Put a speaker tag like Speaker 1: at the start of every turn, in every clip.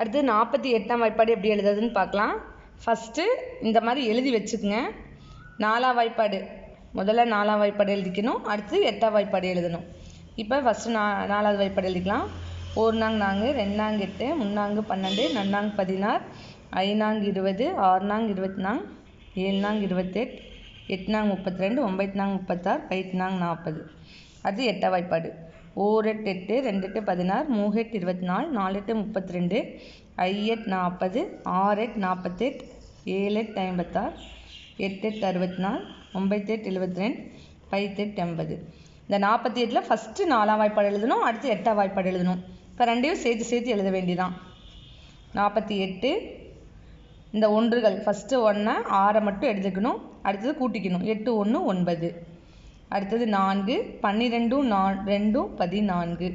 Speaker 1: அடுத்து 48ஆம் வாய்ப்பாடு எப்படி எழுதுறதுன்னு பார்க்கலாம். ஃபஸ்ட்டு இந்த மாதிரி எழுதி வச்சுக்கோங்க. 4ஆம் வாய்ப்பாடு முதல்ல 4ஆம் வாய்ப்பாடு எழுதிக்கணும். அடுத்து 8ஆம் வாய்ப்பாடு எழுதணும். இப்போ ஃபஸ்ட்டு 4வது வாய்ப்பாடு எழுதிக்கலாம். 1 4 2 8 3 12 4 16 5 20 6 24 7 28 8 32 9 36 5 40. அது 8ஆம் வாய்ப்பாடு. 1 8 8 2 8 16 3 8 24 4 8 32 5 8 40 6 8 48 7 8 56 8 8 64 9 8 72 5 8 80. இந்த 48ல் ஃபஸ்ட்டு 4ஆம் வாய்ப்பாடு எழுதணும். அடுத்து 8ஆம் வாய்ப்பாடு எழுதணும். இப்போ ரெண்டையும் சேர்த்து எழுத வேண்டியதான். 48 இந்த ஒன்றுகள் ஃபஸ்ட்டு 1 6 மட்டும் எடுத்துக்கணும். அடுத்தது கூட்டிக்கணும். 8 1 9. அடுத்தது 4 12 2 14.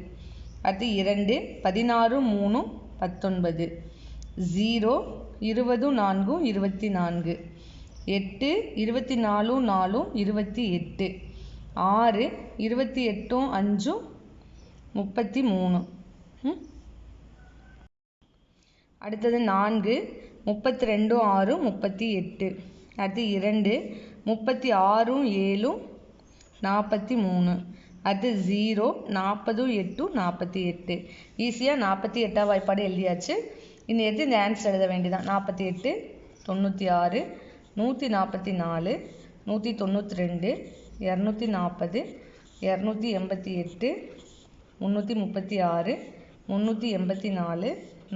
Speaker 1: அடுத்து 2 16 3 19. 0 20 4 24. 8 24 4 28. 6 28 5 33. அடுத்தது 4 32 6 38. அடுத்து 2 36 7 43. அடுத்து 0 40 8 48. ஈஸியாக 48ஆம் வாய்ப்பாடு எழுதியாச்சு. இன்னும் எடுத்து இந்த ஆன்சர் எழுத வேண்டியதான். 48 96 144 192 240 288 336 384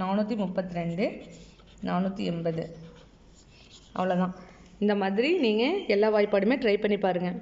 Speaker 1: 432 480. அவ்வளோதான். இந்த மாதிரி நீங்கள் எல்லா வாய்ப்பாடுமே ட்ரை பண்ணி பாருங்கள்.